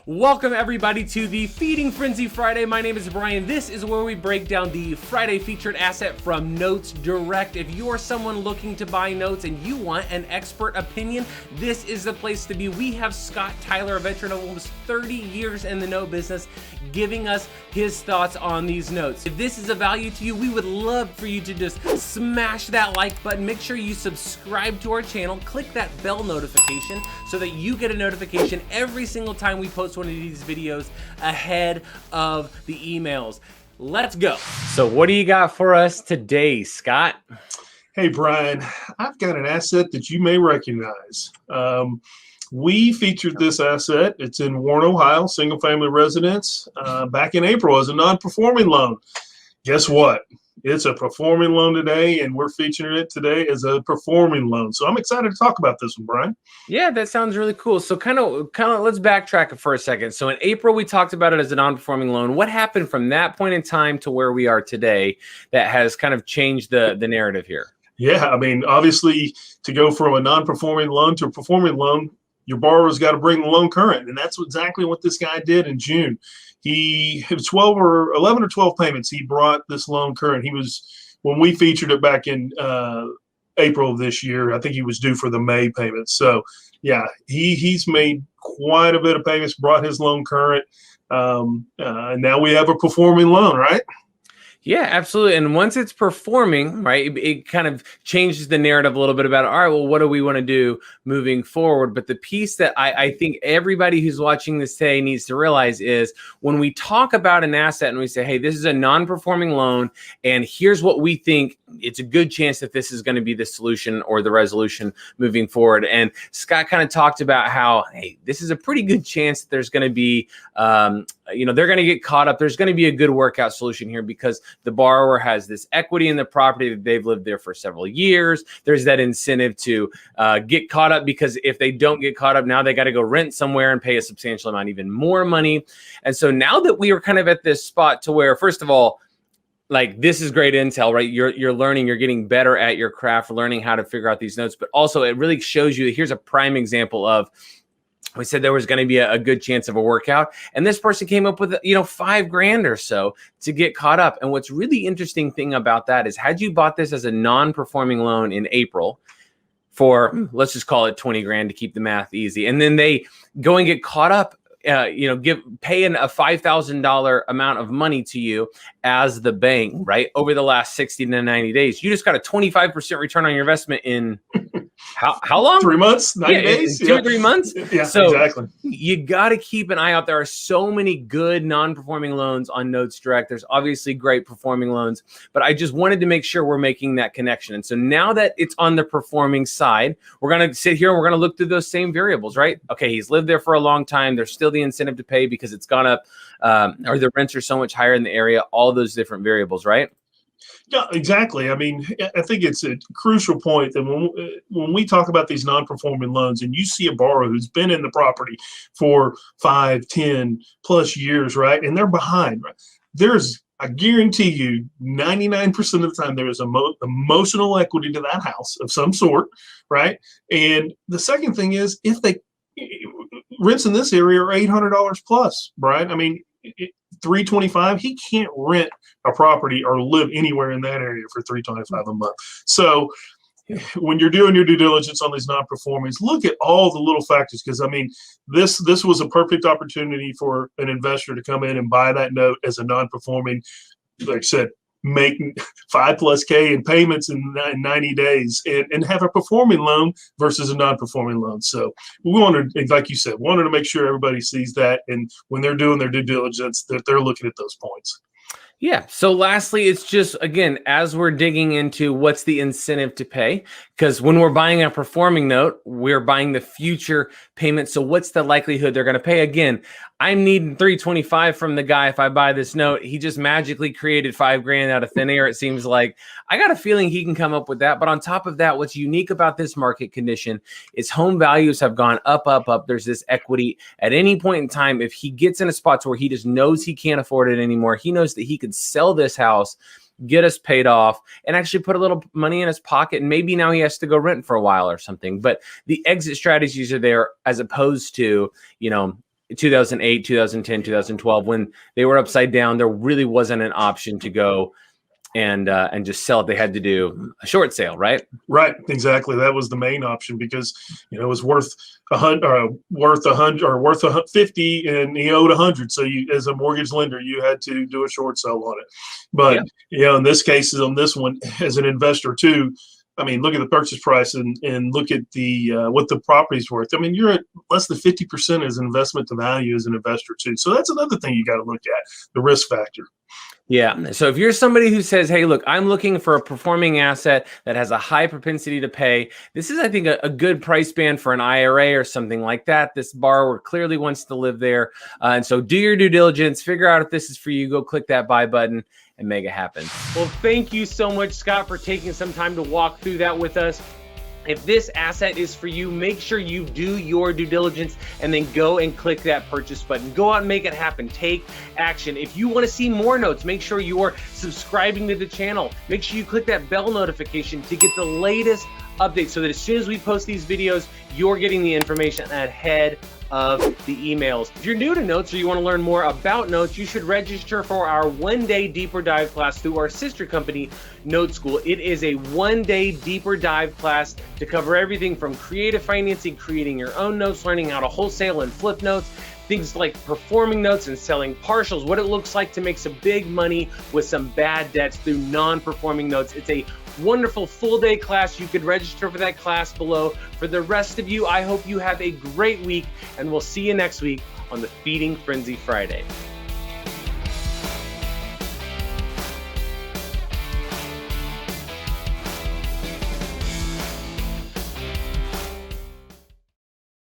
Welcome everybody to the Feeding Frenzy Friday. My name is Brian. This is where we break down the Friday featured asset from Notes Direct. If you're someone looking to buy notes and you want an expert opinion, this is the place to be. We have Scott Tyler, a veteran of almost 30 years in the note business, giving us his thoughts on these notes. If this is a value to you, we would love for you to just smash that like button. Make sure you subscribe to our channel, click that bell notification so that you get a notification every single time we post one of these videos ahead of the emails. Let's go. So what do you got for us today, Scott? Hey, Brian, I've got an asset that you may recognize. We featured this asset. It's in Warren, Ohio, single family residence, back in April as a non-performing loan. Guess what? It's a performing loan today, and we're featuring it today as a performing loan. So I'm excited to talk about this one, Brian. Yeah, that sounds really cool. So kind of let's backtrack it for a second. So in April, we talked about it as a non-performing loan. What happened from that point in time to where we are today that has kind of changed the narrative here? Yeah, I mean, obviously, to go from a non-performing loan to a performing loan, your borrower's got to bring the loan current, and that's exactly what this guy did in June. He had 11 or 12 payments. He brought this loan current. He was, when we featured it back in April of this year, I think he was due for the May payments. So yeah, he's made quite a bit of payments, brought his loan current. And now we have a performing loan, right? Yeah, absolutely. And once it's performing, right, it kind of changes the narrative a little bit about, all right, well, what do we want to do moving forward? But the piece that I think everybody who's watching this today needs to realize is when we talk about an asset and we say, hey, this is a non-performing loan, and here's what we think, it's a good chance that this is going to be the solution or the resolution moving forward. And Scott kind of talked about how, hey, this is a pretty good chance that there's going to be, they're going to get caught up. There's going to be a good workout solution here because the borrower has this equity in the property that they've lived there for several years. There's that incentive to get caught up because if they don't get caught up, now they got to go rent somewhere and pay a substantial amount, even more money. And so now that we are kind of at this spot to where, first of all, like this is great intel, right? You're learning, you're getting better at your craft, learning how to figure out these notes, but also it really shows you, here's a prime example of, we said there was going to be a good chance of a workout, and this person came up with, $5,000 or so to get caught up. And what's really interesting thing about that is had you bought this as a non-performing loan in April for, let's just call it 20 grand to keep the math easy, and then they go and get caught up, paying a $5,000 amount of money to you as the bank, right? Over the last 60 to 90 days, you just got a 25% return on your investment in how long? 3 months, 90 days, 2 or 3 months. Yeah, so exactly. You got to keep an eye out. There are so many good non-performing loans on Notes Direct. There's obviously great performing loans, but I just wanted to make sure we're making that connection. And so now that it's on the performing side, we're going to sit here and we're going to look through those same variables, right? Okay, he's lived there for a long time. There's still the incentive to pay because it's gone up, or the rents are so much higher in the area. All those different variables, right? Yeah, exactly. I mean, I think it's a crucial point that when we talk about these non-performing loans and you see a borrower who's been in the property for 5, 10 plus years, right? And they're behind, right? I guarantee you 99% of the time there is emotional equity to that house of some sort, right? And the second thing is if rents in this area are $800 plus, Brian. I mean, $325, he can't rent a property or live anywhere in that area for $325 a month. So when you're doing your due diligence on these non-performings, look at all the little factors, because I mean, this was a perfect opportunity for an investor to come in and buy that note as a non-performing, like I said, make 5+K in payments in 90 days and have a performing loan versus a non-performing loan. So we wanted, like you said, to make sure everybody sees that. And when they're doing their due diligence, that they're looking at those points. Yeah. So lastly, it's just, again, as we're digging into what's the incentive to pay, because when we're buying a performing note, we're buying the future payment. So what's the likelihood they're going to pay? Again, I'm needing $325 from the guy. If I buy this note, he just magically created $5,000 out of thin air. It seems like I got a feeling he can come up with that. But on top of that, what's unique about this market condition is home values have gone up, up, up. There's this equity at any point in time. If he gets in a spot where he just knows he can't afford it anymore, he knows that he could sell this house, get us paid off, and actually put a little money in his pocket. And maybe now he has to go rent for a while or something. But the exit strategies are there as opposed to, 2008, 2010, 2012, when they were upside down, there really wasn't an option to go and just sell it. They had to do a short sale, right? Right, exactly. That was the main option because it was worth worth 100 or worth 50, and he owed 100. So you, as a mortgage lender, you had to do a short sale on it. But in this case, on this one, as an investor too, I mean, look at the purchase price and look at the what the property's worth. I mean, you're at less than 50% as investment to value as an investor too. So that's another thing you got to look at, the risk factor. Yeah. So if you're somebody who says, hey, look, I'm looking for a performing asset that has a high propensity to pay, this is, I think, a good price band for an IRA or something like that. This borrower clearly wants to live there. And so do your due diligence, figure out if this is for you, go click that buy button and make it happen. Well, thank you so much, Scott, for taking some time to walk through that with us. If this asset is for you, make sure you do your due diligence and then go and click that purchase button. Go out and make it happen. Take action. If you want to see more notes, make sure you're subscribing to the channel. Make sure you click that bell notification to get the latest updates so that as soon as we post these videos, you're getting the information ahead of the emails. If you're new to Notes or you want to learn more about Notes, you should register for our one-day deeper dive class through our sister company, Note School. It is a one-day deeper dive class to cover everything from creative financing, creating your own notes, learning how to wholesale and flip notes, things like performing notes and selling partials, what it looks like to make some big money with some bad debts through non-performing notes. It's a wonderful full-day class. You could register for that class below. For the rest of you, I hope you have a great week, and we'll see you next week on the Feeding Frenzy Friday.